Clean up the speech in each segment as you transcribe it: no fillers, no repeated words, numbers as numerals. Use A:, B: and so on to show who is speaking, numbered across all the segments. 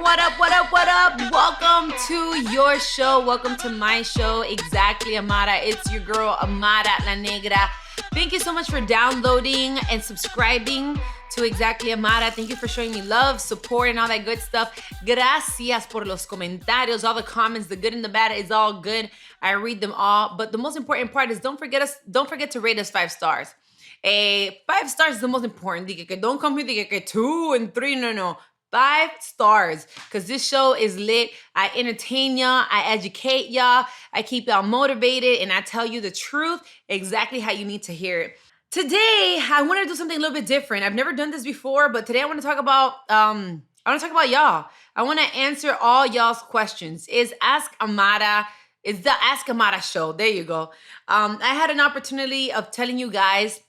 A: What up, what up, what up? Welcome to your show. Welcome to my show, Exactly Amara. It's your girl, Amara la Negra. Thank you so much for downloading and subscribing to Exactly Amara. Thank you for showing me love, support, and all that good stuff. Gracias por los comentarios, all the comments, the good and the bad is all good. I read them all. But the most important part is don't forget to rate us 5 stars. 5 stars is the most important. Don't come here que 2 and 3. No. 5 stars, because this show is lit. I entertain y'all, I educate y'all, I keep y'all motivated, and I tell you the truth exactly how you need to hear it. Today, I want to do something a little bit different. I've never done this before, but today I want to talk about y'all. I want to answer all y'all's questions. It's the Ask Amara show. There you go. I had an opportunity of telling you guys,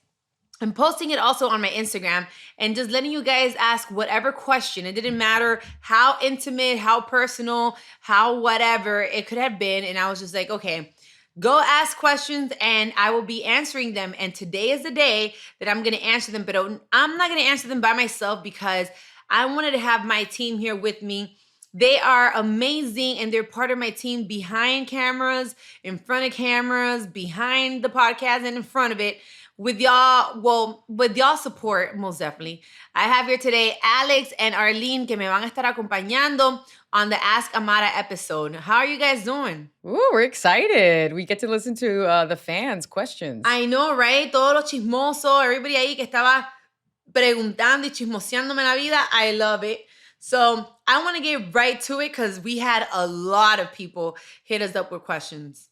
A: I'm posting it also on my Instagram and just letting you guys ask whatever question. It didn't matter how intimate, how personal, how whatever it could have been. And I was just like, okay, go ask questions and I will be answering them. And today is the day that I'm going to answer them. But I'm not going to answer them by myself because I wanted to have my team here with me. They are amazing and they're part of my team behind cameras, in front of cameras, behind the podcast and in front of it. With y'all support, most definitely. I have here today Alex and Arlene que me van a estar acompañando on the Ask Amara episode. How are you guys doing?
B: Ooh, we're excited. We get to listen to the fans' questions.
A: I know, right? Todos los chismosos, everybody ahí que estaba preguntando y chismoseándome la vida. I love it. So I want to get right to it because we had a lot of people hit us up with questions.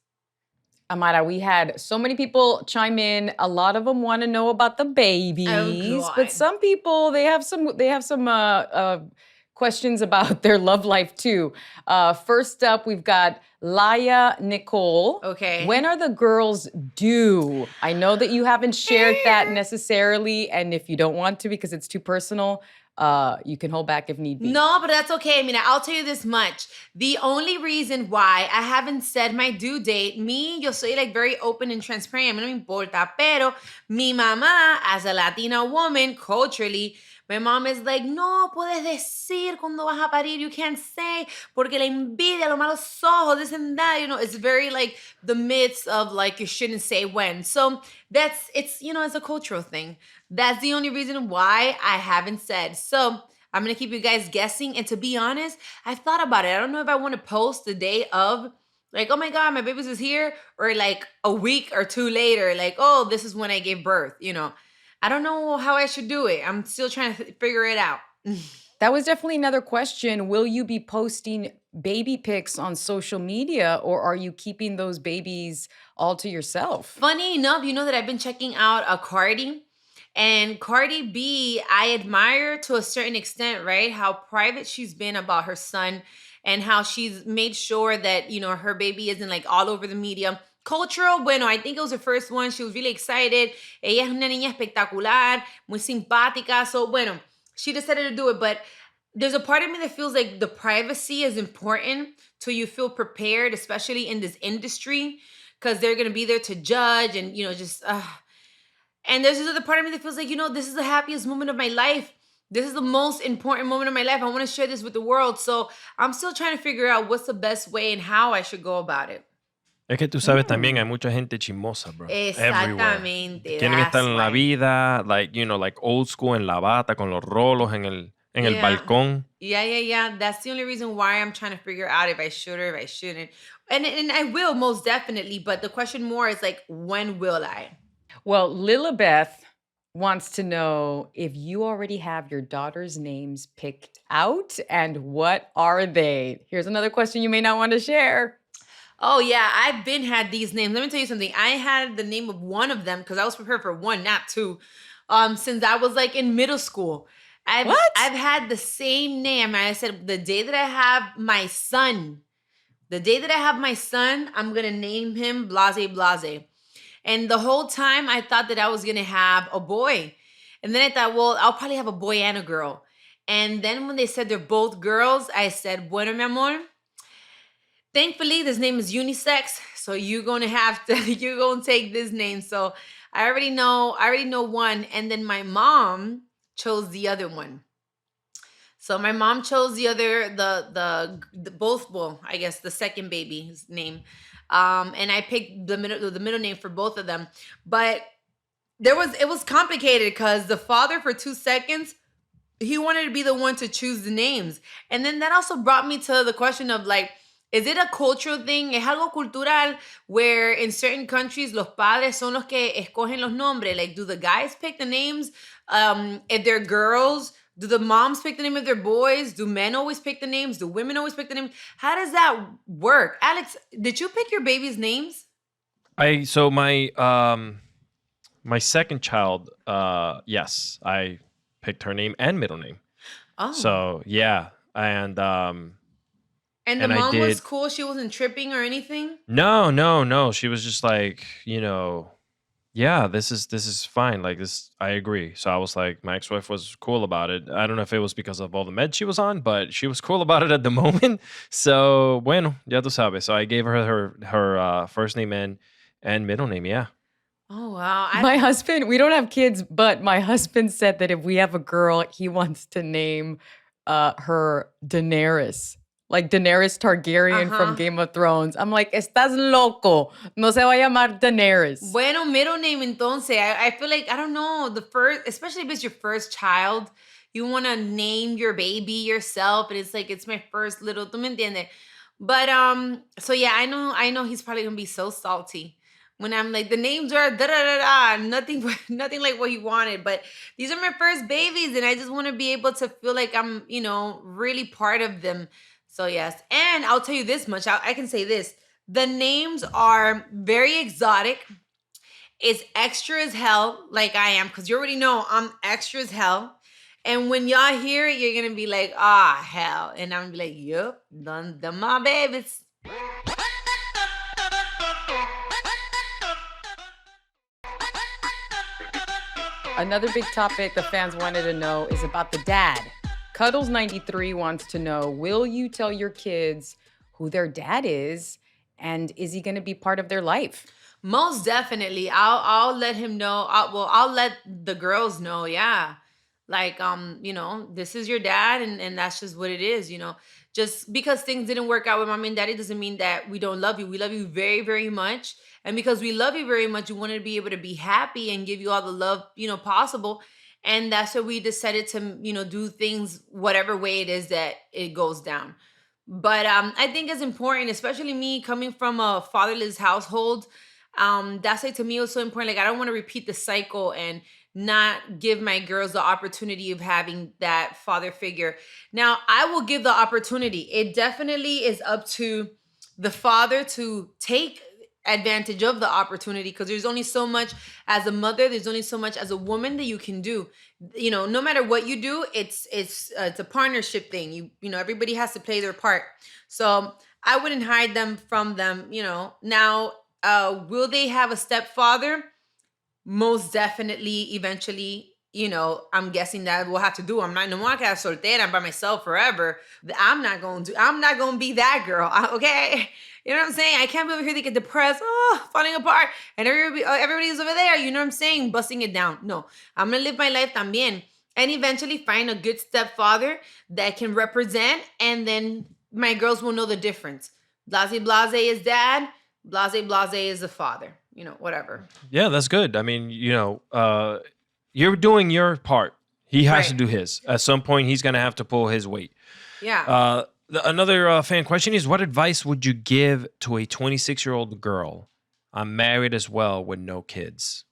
B: Amara, we had so many people chime in. A lot of them want to know about the babies, but some people they have some questions about their love life too. First up, we've got Laia Nicole.
A: Okay.
B: When are the girls due? I know that you haven't shared that necessarily, and if you don't want to because it's too personal, you can hold back if need be.
A: No, but that's okay. I mean, I'll tell you this much. The only reason why I haven't said my due date, yo soy like very open and transparent. A mí no me importa. Pero mi mamá, as a Latina woman, culturally, my mom is like, no puedes decir cuando vas a parir. You can't say porque la envidia, los malos ojos, this and that. You know, it's very like the myths of like you shouldn't say when. So it's a cultural thing. That's the only reason why I haven't said. So I'm going to keep you guys guessing. And to be honest, I've thought about it. I don't know if I want to post the day of, like, oh my God, my baby's is here. Or like a week or two later, like, oh, this is when I gave birth. You know, I don't know how I should do it. I'm still trying to figure it out.
B: That was definitely another question. Will you be posting baby pics on social media or are you keeping those babies all to yourself?
A: Funny enough, you know that I've been checking out a Cardi. And Cardi B, I admire to a certain extent, right? How private she's been about her son and how she's made sure that, you know, her baby isn't like all over the media. Cultural, bueno, I think it was her first one. She was really excited. Ella es una niña espectacular, muy simpática. So, bueno, she decided to do it. But there's a part of me that feels like the privacy is important till you feel prepared, especially in this industry, because they're going to be there to judge and, you know, just... And there's this other part of me that feels like, you know, this is the happiest moment of my life. This is the most important moment of my life. I want to share this with the world. So I'm still trying to figure out what's the best way and how I should go about it.
C: Es que tú sabes también hay mucha gente chismosa, bro.
A: Exactamente.
C: Everywhere. Quieren estar en la vida, like, you know, like old school en la bata, con los rolos en el balcón.
A: Yeah. That's the only reason why I'm trying to figure out if I should or if I shouldn't. And I will, most definitely. But the question more is like, when will I?
B: Well, Lilibeth wants to know if you already have your daughter's names picked out and what are they? Here's another question you may not want to share.
A: Oh, yeah, I've been had these names. Let me tell you something. I had the name of one of them because I was prepared for one, not two, since I was like in middle school. I've had the same name. I said, the day that I have my son, I'm going to name him Blase Blase. And the whole time I thought that I was going to have a boy. And then I thought, well, I'll probably have a boy and a girl. And then when they said they're both girls, I said, bueno, mi amor, thankfully this name is unisex. So you're going to take this name. So I already know one. And then my mom chose the other one. So my mom chose the both, well, I guess the second baby's name. And I picked the middle name for both of them. But it was complicated because the father for 2 seconds, he wanted to be the one to choose the names. And then that also brought me to the question of like, is it a cultural thing? Es algo cultural where in certain countries los padres son los que escogen los nombres. Like, do the guys pick the names? If they're girls, do the moms pick the name of their boys? Do men always pick the names? Do women always pick the names? How does that work? Alex, did you pick your baby's names?
C: So my second child, yes, I picked her name and middle name.
A: Oh.
C: So yeah,
A: And the
C: and I
A: mom was
C: did.
A: cool. She wasn't tripping or anything.
C: No. She was just like, yeah, this is fine. Like this, I agree. So I was like, my ex-wife was cool about it. I don't know if it was because of all the meds she was on, but she was cool about it at the moment. So bueno, ya tú sabes. So I gave her first name and middle name. Yeah.
A: Oh wow.
B: My husband, we don't have kids, but my husband said that if we have a girl, he wants to name her Daenerys. Like Daenerys Targaryen from Game of Thrones. I'm like, estás loco. No se va a llamar Daenerys.
A: Bueno, middle name entonces. I feel like, I don't know, the first, especially if it's your first child, you want to name your baby yourself. And it's like, it's my first little, tú me entiendes? But, so yeah, I know he's probably going to be so salty when I'm like, the names are da-da-da-da, nothing like what he wanted. But these are my first babies and I just want to be able to feel like I'm, really part of them. So yes, and I'll tell you this much. I can say this. The names are very exotic. It's extra as hell, like I am, because you already know I'm extra as hell. And when y'all hear it, you're going to be like, hell. And I'm going to be like, yup, done my babies.
B: Another big topic the fans wanted to know is about the dad. Cuddles93 wants to know, will you tell your kids who their dad is and is he going to be part of their life?
A: Most definitely. I'll let him know. I'll let the girls know, yeah. Like, this is your dad and that's just what it is, Just because things didn't work out with mommy and daddy doesn't mean that we don't love you. We love you very, very much. And because we love you very much, we want to be able to be happy and give you all the love, possible. And that's why we decided to, do things whatever way it is that it goes down. But I think it's important, especially me coming from a fatherless household. That's like to me was so important. Like I don't want to repeat the cycle and not give my girls the opportunity of having that father figure. Now, I will give the opportunity. It definitely is up to the father to take advantage of the opportunity because there's only so much as a mother, there's only so much as a woman that you can do. No matter what you do, it's a partnership thing. You everybody has to play their part. So I wouldn't hide them from them. Now, will they have a stepfather? Most definitely, eventually. I'm guessing that we'll have to do. I'm not no more quedar soltera by myself forever. I'm not going to be that girl. Okay. You know what I'm saying? I can't be over here, they get depressed, falling apart. And everybody's over there, you know what I'm saying? Busting it down. No, I'm going to live my life también. And eventually find a good stepfather that can represent. And then my girls will know the difference. Blase is dad. Blase is the father. Whatever.
C: Yeah, that's good. I mean, you're doing your part. He has to do his. At some point, he's going to have to pull his weight.
A: Yeah.
C: Another fan question is, what advice would you give to a 26-year-old girl? I'm married as well with no kids.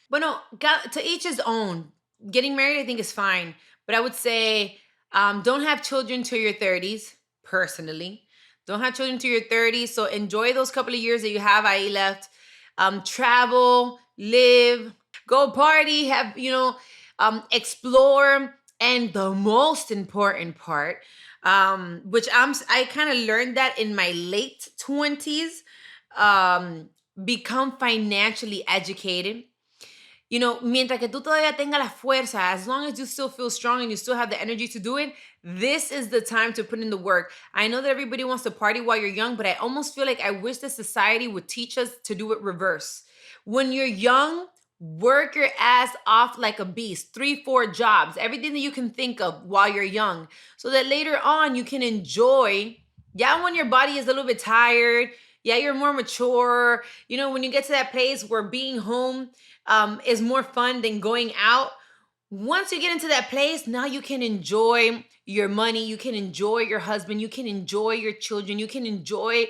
A: Bueno, to each his own. Getting married, I think, is fine. But I would say don't have children till your 30s, personally. Don't have children till your 30s. So enjoy those couple of years that you have ahí left. Travel, live, go party, have, explore. And the most important part, which I kind of learned that in my late 20s, become financially educated. Mientras que tú todavía tengas la fuerza, as long as you still feel strong and you still have the energy to do it, this is the time to put in the work. I know that everybody wants to party while you're young, but I almost feel like I wish the society would teach us to do it reverse. When you're young, Work your ass off like a beast, 3-4 jobs, everything that you can think of while you're young, so that later on you can enjoy. Yeah, when your body is a little bit tired, yeah, you're more mature, when you get to that place where being home is more fun than going out. Once you get into that place, now you can enjoy your money, you can enjoy your husband, you can enjoy your children, you can enjoy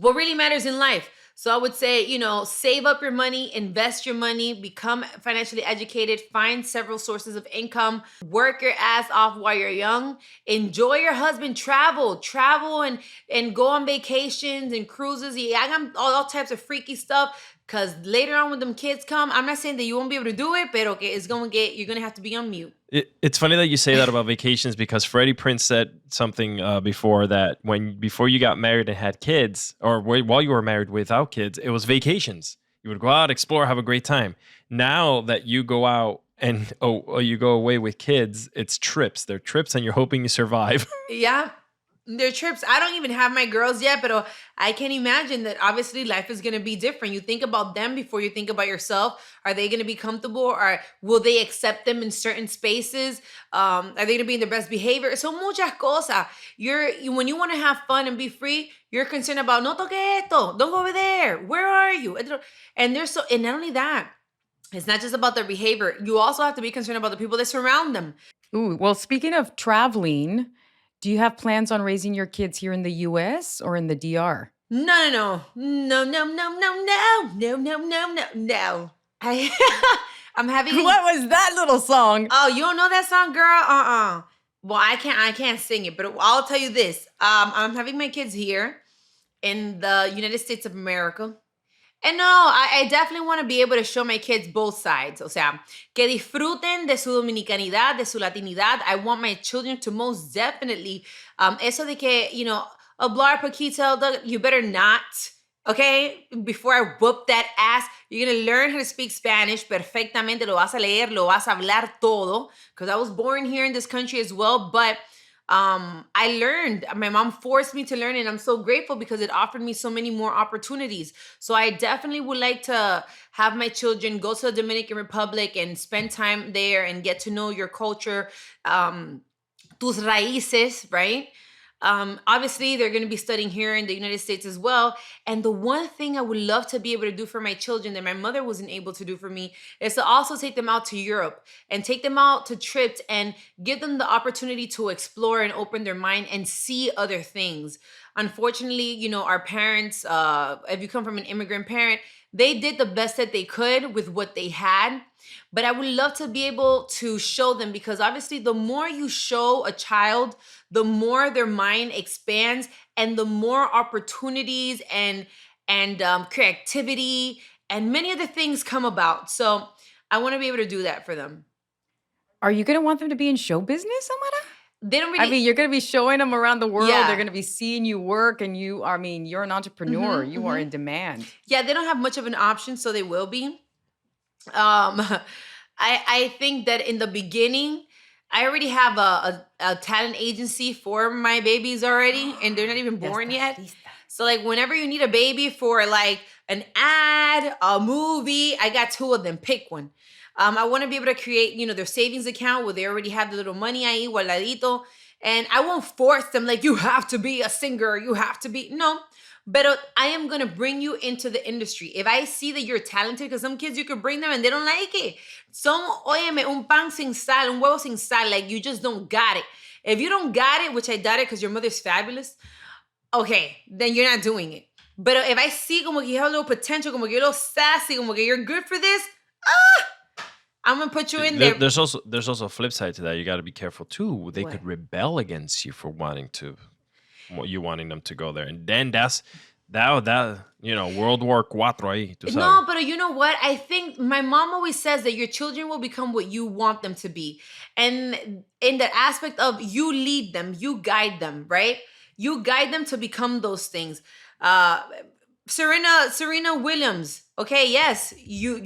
A: what really matters in life. So I would say, save up your money, invest your money, become financially educated, find several sources of income, work your ass off while you're young, enjoy your husband, travel and go on vacations and cruises. Yeah, I got all types of freaky stuff. Because later on when them kids come, I'm not saying that you won't be able to do it, but okay, you're going to have to be on mute.
C: It's funny that you say that about vacations, because Freddie Prinze said something before, that before you got married and had kids, or while you were married without kids, it was vacations. You would go out, explore, have a great time. Now that you go out and you go away with kids, it's trips. They're trips, and you're hoping you survive.
A: Yeah. Their trips. I don't even have my girls yet, but I can imagine that obviously life is going to be different. You think about them before you think about yourself. Are they going to be comfortable, or will they accept them in certain spaces? Are they going to be in their best behavior? So muchas cosas. When you want to have fun and be free, you're concerned about, no toque esto, don't go over there. Where are you? And not only that, it's not just about their behavior. You also have to be concerned about the people that surround them.
B: Ooh, well, speaking of traveling, do you have plans on raising your kids here in the US or in the DR?
A: No. I'm having.
B: What was that little song?
A: Oh, you don't know that song, girl? Well, I can't sing it, but I'll tell you this. I'm having my kids here in the United States of America. And no, I definitely want to be able to show my kids both sides. O sea, que disfruten de su dominicanidad, de su latinidad. I want my children to most definitely, eso de que, hablar poquito, you better not, okay? Before I whoop that ass, you're going to learn how to speak Spanish perfectamente. Lo vas a leer, lo vas a hablar todo. Because I was born here in this country as well, but I learned. My mom forced me to learn, and I'm so grateful because it offered me so many more opportunities. So I definitely would like to have my children go to the Dominican Republic and spend time there and get to know your culture, tus raíces, right? Obviously, they're going to be studying here in the United States as well. And the one thing I would love to be able to do for my children that my mother wasn't able to do for me is to also take them out to Europe and take them out to trips and give them the opportunity to explore and open their mind and see other things. Unfortunately, our parents, if you come from an immigrant parent, they did the best that they could with what they had. But I would love to be able to show them, because obviously the more you show a child, the more their mind expands and the more opportunities and creativity and many other things come about. So I want to be able to do that for them.
B: Are you going to want them to be in show business, Amara?
A: They don't really.
B: I mean, you're going to be showing them around the world.
A: Yeah.
B: They're going to be seeing you work, and you're an entrepreneur.
A: Mm-hmm,
B: you are in demand.
A: Yeah, they don't have much of an option, so they will be. I think that in the beginning, I already have a talent agency for my babies already, and they're not even born yet. So like whenever you need a baby for like an ad, a movie, I got 2 of them. Pick one. I want to be able to create, their savings account where they already have the little money ahí guardadito. And I won't force them like, you have to be a singer, you have to be. No. But I am going to bring you into the industry. If I see that you're talented, because some kids you could bring them and they don't like it. Óyeme, un pan sin sal, un huevo sin sal, like you just don't got it. If you don't got it, which I doubt it because your mother's fabulous, okay, then you're not doing it. But if I see como que you have a little potential, como que you're a little sassy, como que you're good for this, I'm going to put you in there.
C: There's also a flip side to that. You got to be careful too. They could rebel against you for wanting them to go there. And then that's World War IV ahí.
A: No, but you know what? I think my mom always says that your children will become what you want them to be. And in that aspect of you lead them, you guide them, right? You guide them to become those things. Serena Williams. Okay, yes, you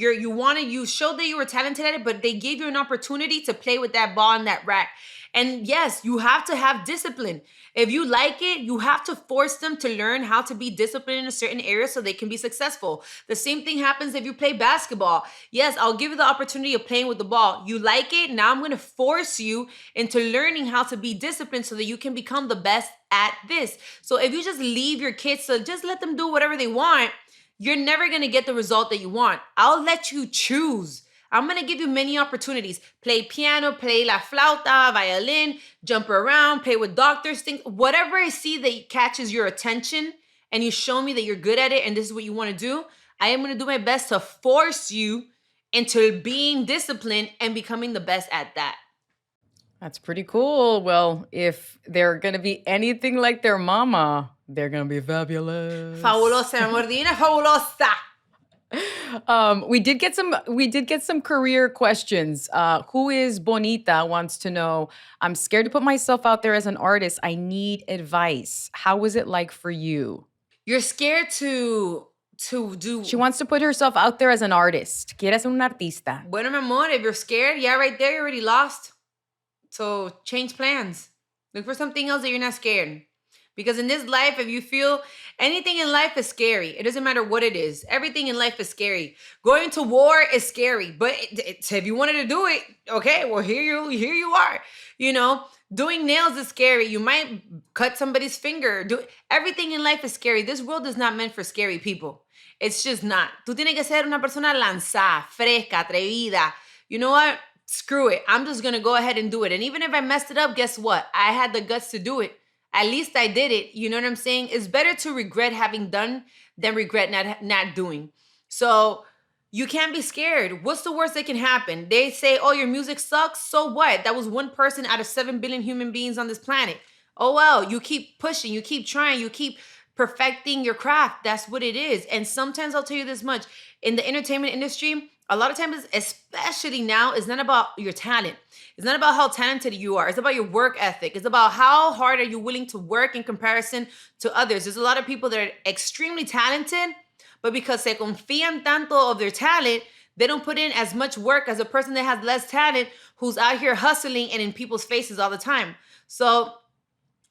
A: showed that you were talented at it, but they gave you an opportunity to play with that ball and that rack. And yes, you have to have discipline. If you like it, you have to force them to learn how to be disciplined in a certain area so they can be successful. The same thing happens if you play basketball. Yes, I'll give you the opportunity of playing with the ball. You like it, now I'm going to force you into learning how to be disciplined so that you can become the best at this. So if you just leave your kids to just let them do whatever they want, you're never going to get the result that you want. I'll let you choose. I'm going to give you many opportunities. Play piano, play la flauta, violin, jump around, play with doctors, things, whatever I see that catches your attention and you show me that you're good at it and this is what you want to do, I am going to do my best to force you into being disciplined and becoming the best at that.
B: That's pretty cool. Well, if they're going to be anything like their mama, they're going to be fabulous.
A: Fabulosa, mi amor, divina, fabulosa.
B: We did get some career questions. Who is Bonita wants to know, I'm scared to put myself out there as an artist. I need advice. How was it like for you?
A: You're scared to do.
B: She wants to put herself out there as an artist. Quiere ser un artista.
A: Bueno, mi amor, if you're scared, yeah, right there, you're already lost. So change plans. Look for something else that you're not scared. Because in this life, if you feel anything in life is scary, it doesn't matter what it is. Everything in life is scary. Going to war is scary, but if you wanted to do it, okay, well, here you are. You know, doing nails is scary. You might cut somebody's finger. Everything in life is scary. This world is not meant for scary people. It's just not. Tú tienes que ser una persona lanzada, fresca, atrevida. You know what? Screw it. I'm just going to go ahead and do it. And even if I messed it up, guess what? I had the guts to do it. At least I did it. You know what I'm saying? It's better to regret having done than regret not doing. So you can't be scared. What's the worst that can happen? They say, oh, your music sucks. So what? That was one person out of 7 billion human beings on this planet. Oh, well, you keep pushing. You keep trying. You keep perfecting your craft. That's what it is. And sometimes I'll tell you this much. In the entertainment industry, a lot of times, especially now, it's not about your talent. It's not about how talented you are. It's about your work ethic. It's about how hard are you willing to work in comparison to others. There's a lot of people that are extremely talented, but because se confían tanto of their talent, they don't put in as much work as a person that has less talent who's out here hustling and in people's faces all the time. So...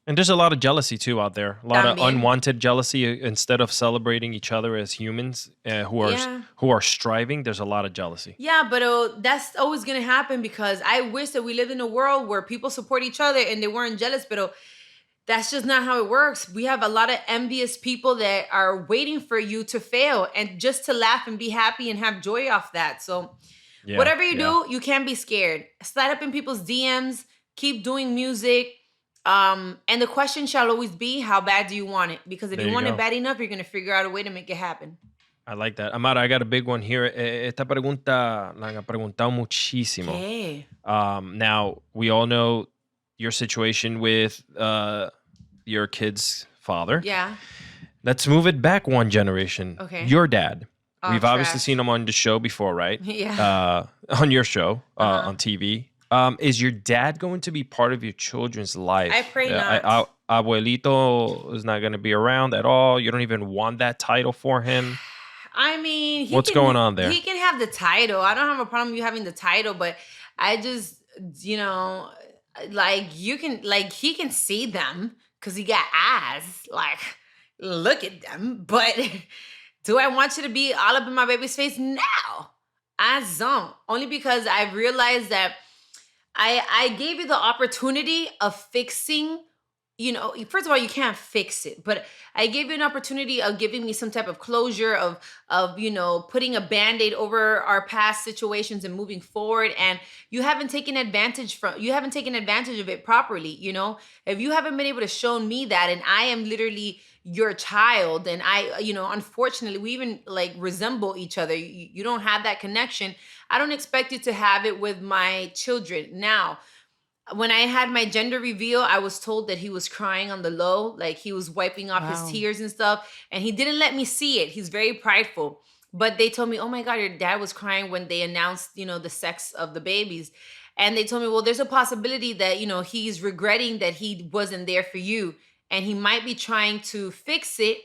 C: And there's a lot of jealousy too out there. A lot of unwanted jealousy. Instead of celebrating each other as humans who are striving, there's a lot of jealousy.
A: Yeah, but that's always gonna happen because I wish that we lived in a world where people support each other and they weren't jealous. But that's just not how it works. We have a lot of envious people that are waiting for you to fail and just to laugh and be happy and have joy off that. So whatever you do, you can't be scared. Slide up in people's DMs. Keep doing music. And the question shall always be, how bad do you want it? Because if you want it bad enough, you're going to figure out a way to make it happen.
C: I like that. Amara, I got a big one here. Esta pregunta la han preguntado muchísimo.
A: Okay.
C: Now, we all know your situation with your kid's father.
A: Yeah.
C: Let's move it back one generation.
A: Okay.
C: Your dad. We've
A: trash.
C: obviously seen him on the show before, right?
A: Yeah.
C: On your show, on TV. Is your dad going to be part of your children's life?
A: I pray not.
C: Abuelito is not going to be around at all. You don't even want that title for him.
A: I mean,
C: what's going on there?
A: He can have the title. I don't have a problem with you having the title, but I just, like he can see them because he got eyes. Like, look at them. But do I want you to be all up in my baby's face? No, I don't. Only because I've realized that I gave you the opportunity of fixing, first of all, you can't fix it, but I gave you an opportunity of giving me some type of closure of putting a Band-Aid over our past situations and moving forward. And you haven't taken advantage of it properly. If you haven't been able to show me that, and I am literally your child, and I, unfortunately, we even resemble each other. You don't have that connection. I don't expect you to have it with my children. Now, when I had my gender reveal, I was told that he was crying on the low, like he was wiping off his tears and stuff, and he didn't let me see it. He's very prideful. But they told me, oh my God, your dad was crying when they announced, the sex of the babies. And they told me, well, there's a possibility that, he's regretting that he wasn't there for you. And he might be trying to fix it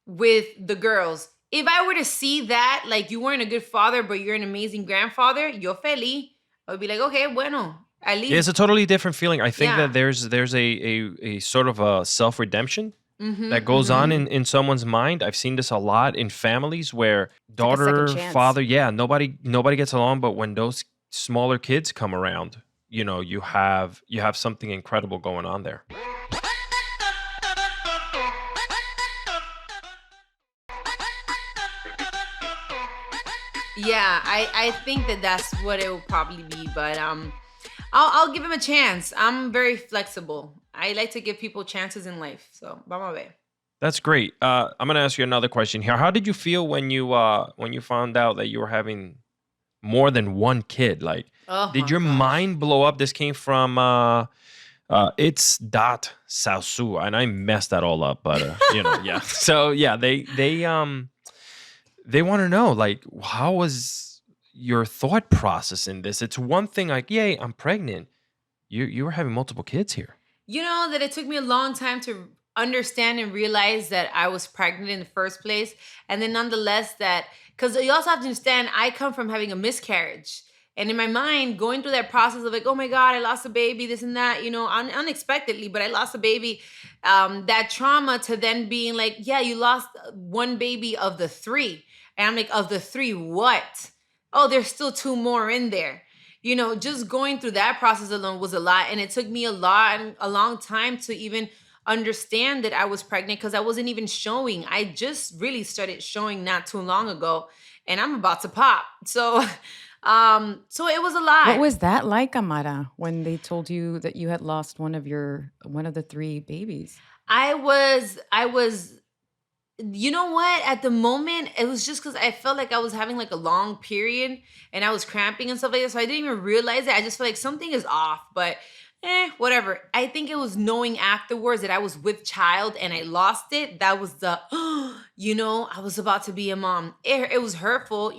A: with the girls. If I were to see that, like you weren't a good father, but you're an amazing grandfather, yo feliz, I would be like, okay, bueno, At least.
C: It's a totally different feeling. I think
A: Yeah.
C: that there's a sort of a self-redemption
A: Mm-hmm,
C: that goes on
A: mm-hmm.
C: in someone's mind. I've seen this a lot in families where
B: It's like a second
C: daughter,
B: chance.
C: father, nobody gets along, but when those smaller kids come around, you have something incredible going on there.
A: Yeah, I think that that's what it will probably be, but I'll give him a chance. I'm very flexible. I like to give people chances in life, so vamos a ver.
C: That's great. I'm gonna ask you another question here. How did you feel when you found out that you were having more than one kid? Like,
A: Oh
C: did
A: my
C: your
A: gosh.
C: mind blow up? This came from it's dot Sausu, and I messed that all up, but yeah. So yeah, they want to know, like, how was your thought process in this? It's one thing, like, yay, I'm pregnant. You were having multiple kids here.
A: You know that it took me a long time to understand and realize that I was pregnant in the first place. And then nonetheless that, because you also have to understand, I come from having a miscarriage. And in my mind, going through that process of like, oh my God, I lost a baby, this and that, unexpectedly, but I lost a baby. That trauma to then being like, yeah, you lost one baby of the three. And I'm like, of the three, what? Oh, there's still two more in there. Just going through that process alone was a lot. And it took me a long time to even understand that I was pregnant because I wasn't even showing. I just really started showing not too long ago and I'm about to pop. So it was a lot.
B: What was that like, Amara, when they told you that you had lost one of the three babies?
A: I was you know what? At the moment, it was just because I felt like I was having like a long period and I was cramping and stuff like that. So I didn't even realize it. I just felt like something is off, but whatever. I think it was knowing afterwards that I was with child and I lost it. That was the, I was about to be a mom. It was hurtful,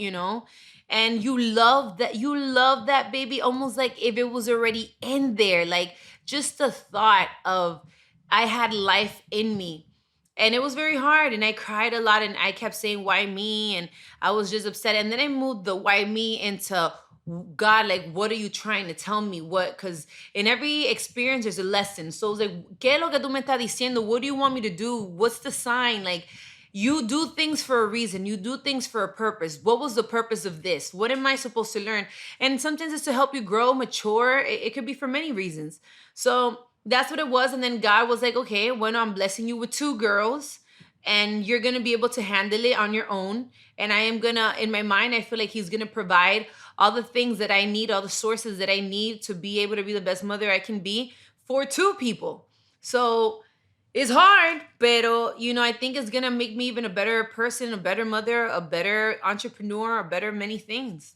A: and you love that baby almost like if it was already in there. Like just the thought of I had life in me. And it was very hard and I cried a lot and I kept saying, why me? And I was just upset. And then I moved the why me into God, like, what are you trying to tell me? What? Because in every experience, there's a lesson. So it's like, ¿qué es lo que tú me estás diciendo? What do you want me to do? What's the sign? Like, you do things for a reason. You do things for a purpose. What was the purpose of this? What am I supposed to learn? And sometimes it's to help you grow, mature. It could be for many reasons. So that's what it was. And then God was like, okay, well, I'm blessing you with two girls and you're going to be able to handle it on your own. And I am going to, in my mind, I feel like he's going to provide all the things that I need, all the sources that I need to be able to be the best mother I can be for two people. So it's hard, pero, I think it's going to make me even a better person, a better mother, a better entrepreneur, a better many things.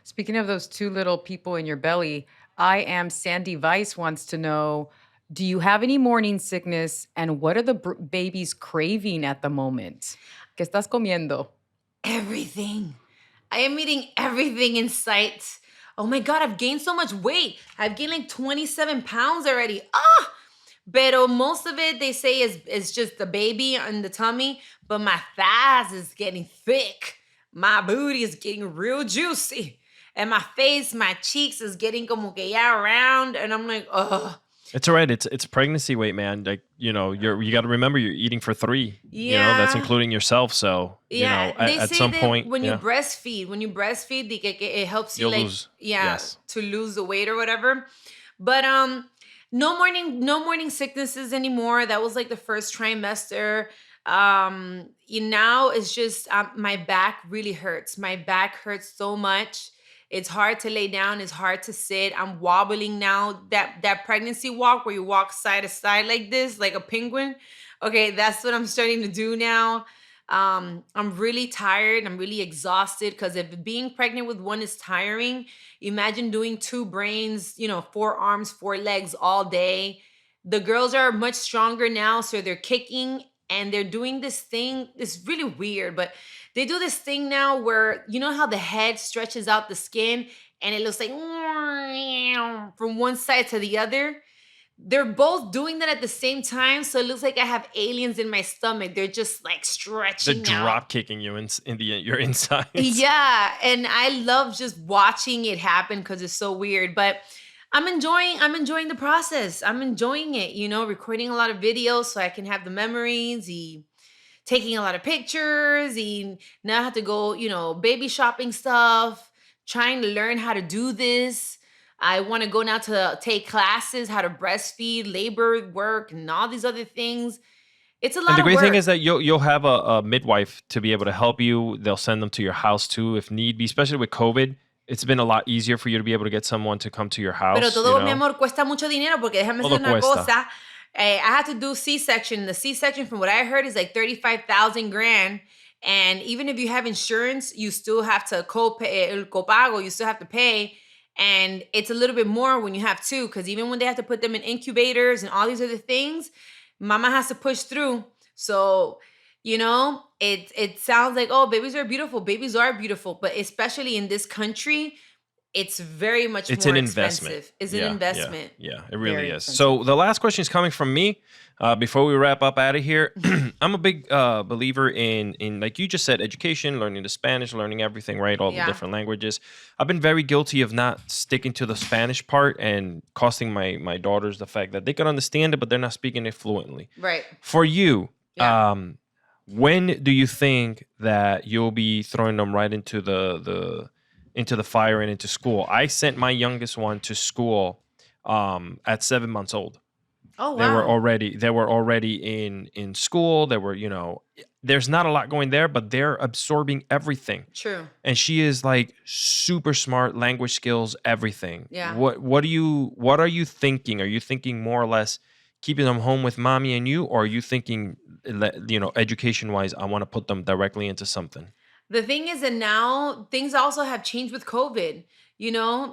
B: Speaking of those two little people in your belly, I am Sandy Weiss wants to know, do you have any morning sickness and what are the babies craving at the moment? ¿Qué estás comiendo?
A: Everything. I am eating everything in sight. Oh my God, I've gained so much weight. I've gained like 27 pounds already. Pero most of it, they say, is just the baby in the tummy, but my thighs is getting thick. My booty is getting real juicy. And my face, my cheeks is getting como que ya round. And I'm like, ugh.
C: It's all right. It's pregnancy weight, man. Like, you got to remember you're eating for three.
A: Yeah.
C: That's including yourself. So, at some point.
A: When you breastfeed, it helps you
C: lose. Yes.
A: To lose the weight or whatever. But no morning sicknesses anymore. That was like the first trimester. Now it's just my back really hurts. My back hurts so much. It's hard to lay down. It's hard to sit. I'm wobbling now. That pregnancy walk where you walk side to side like this, like a penguin. Okay, that's what I'm starting to do now. I'm really tired. I'm really exhausted because if being pregnant with one is tiring, imagine doing two brains, 4 arms, 4 legs all day. The girls are much stronger now, so they're kicking and they're doing this thing. It's really weird, but they do this thing now where, how the head stretches out the skin and it looks like from one side to the other. They're both doing that at the same time. So it looks like I have aliens in my stomach. They're just like stretching
C: They're drop kicking you in your insides.
A: Yeah. And I love just watching it happen because it's so weird. But I'm enjoying the process. I'm enjoying it, recording a lot of videos so I can have the memories, taking a lot of pictures, and now I have to go, baby shopping stuff, trying to learn how to do this. I want to go now to take classes, how to breastfeed, labor work, and all these other things. It's a lot
C: And the
A: of
C: great thing
A: work.
C: is that you'll have a midwife to be able to help you. They'll send them to your house too if need be, especially with COVID. It's been a lot easier for you to be able to get someone to come to your house.
A: Pero todo, mi amor, cuesta mucho dinero porque déjame
C: Todo
A: decir una
C: cuesta.
A: cosa. I had to do C-section. The C-section, from what I heard, is like 35,000 grand. And even if you have insurance, you still have to co-pay, el copago, you still have to pay. And it's a little bit more when you have two, because even when they have to put them in incubators and all these other things, mama has to push through. So, it sounds like, oh, babies are beautiful. Babies are beautiful. But especially in this country, it's very much
C: It's
A: more
C: an
A: expensive.
C: investment.
A: It's an investment.
C: Yeah, it really
B: Very
C: is.
B: expensive.
C: So the last question is coming from me. Before we wrap up out of here, I'm a big believer in, like you just said, education, learning the Spanish, learning everything, right? All the different languages. I've been very guilty of not sticking to the Spanish part and costing my daughters the fact that they can understand it, but they're not speaking it fluently.
A: Right.
C: For you,
A: Yeah.
C: when do you think that you'll be throwing them right into the fire and into school? I sent my youngest one to school at 7 months old.
A: Oh, wow.
C: They were already in school. They were, there's not a lot going there, but they're absorbing everything.
A: True.
C: And she is like super smart, language skills, everything.
A: Yeah.
C: What are you thinking? Are you thinking more or less keeping them home with mommy and you, or are you thinking, education wise, I want to put them directly into something?
A: The thing is that now things also have changed with COVID.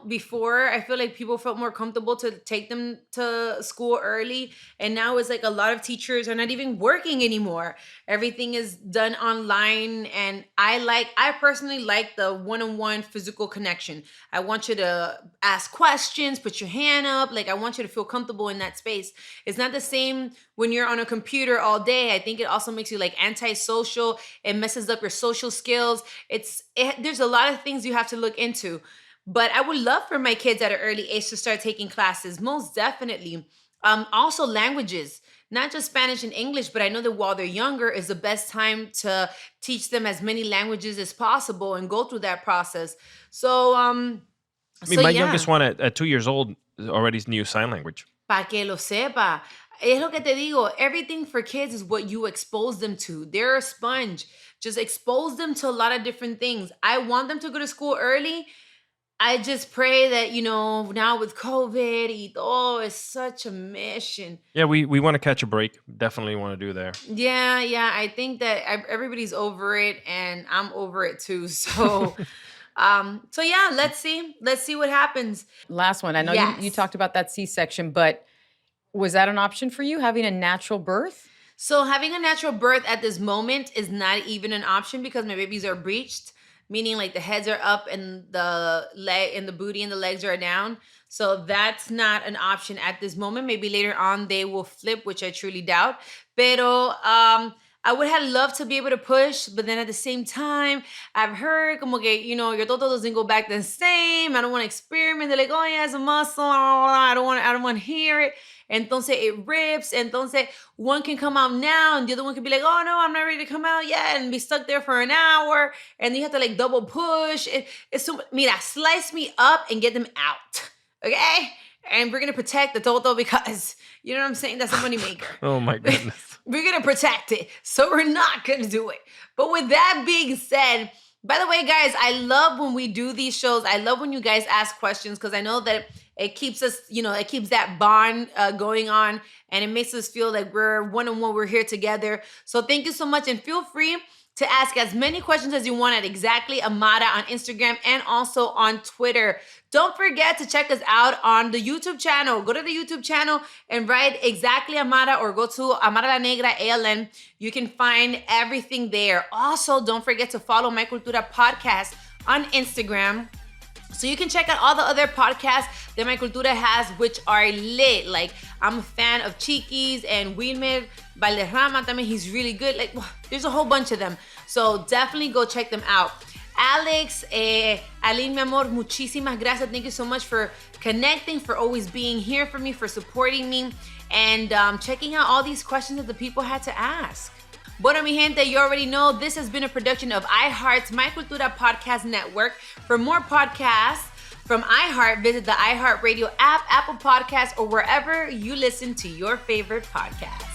A: Before I feel like people felt more comfortable to take them to school early. And now it's like a lot of teachers are not even working anymore. Everything is done online. And I personally like the one-on-one physical connection. I want you to ask questions, put your hand up. Like, I want you to feel comfortable in that space. It's not the same when you're on a computer all day. I think it also makes you like antisocial. It messes up your social skills. There's a lot of things you have to look into. But I would love for my kids at an early age to start taking classes, most definitely. Also languages, not just Spanish and English, but I know that while they're younger is the best time to teach them as many languages as possible and go through that process. So,
C: my youngest one at 2 years old already knew sign language.
A: Pa que lo sepa. Es lo que te digo. Everything for kids is what you expose them to. They're a sponge. Just expose them to a lot of different things. I want them to go to school early. I just pray that, now with COVID, it's such a mission.
C: Yeah, we want to catch a break. Definitely want to do there.
A: Yeah. I think that everybody's over it, and I'm over it too. So, let's see. Let's see what happens.
B: Last one. I know you talked about that C-section, but was that an option for you, having a natural birth?
A: So having a natural birth at this moment is not even an option because my babies are breached. Meaning like the heads are up and the leg and the booty and the legs are down. So that's not an option at this moment. Maybe later on they will flip, which I truly doubt. Pero I would have loved to be able to push, but then at the same time, I've heard como que, your toto doesn't go back the same. I don't want to experiment. They're like, oh yeah, it's a muscle. I don't want to hear it. Entonces it rips. Entonces one can come out now and the other one can be like, oh no, I'm not ready to come out yet, and be stuck there for an hour. And you have to like double push. It's so, mira, slice me up and get them out. Okay? And we're going to protect the toto because, you know what I'm saying? That's a moneymaker.
C: Oh my goodness.
A: We're going to protect it. So we're not going to do it. But with that being said, by the way, guys, I love when we do these shows. I love when you guys ask questions because I know that it keeps us, it keeps that bond going on, and it makes us feel like we're one-on-one, we're here together. So thank you so much, and feel free to ask as many questions as you want at Exactly Amara on Instagram and also on Twitter. Don't forget to check us out on the YouTube channel. Go to the YouTube channel and write Exactly Amara or go to Amara la Negra ALN. You can find everything there. Also, don't forget to follow My Cultura podcast on Instagram, so you can check out all the other podcasts that My Cultura has, which are lit. Like, I'm a fan of Chiquis and Wilmer Valderrama. I mean, he's really good. Like, there's a whole bunch of them. So definitely go check them out. Alex, Aline, mi amor, muchísimas gracias. Thank you so much for connecting, for always being here for me, for supporting me, and checking out all these questions that the people had to ask. Bueno, mi gente, you already know this has been a production of iHeart's My Cultura Podcast Network. For more podcasts from iHeart, visit the iHeart Radio app, Apple Podcasts, or wherever you listen to your favorite podcast.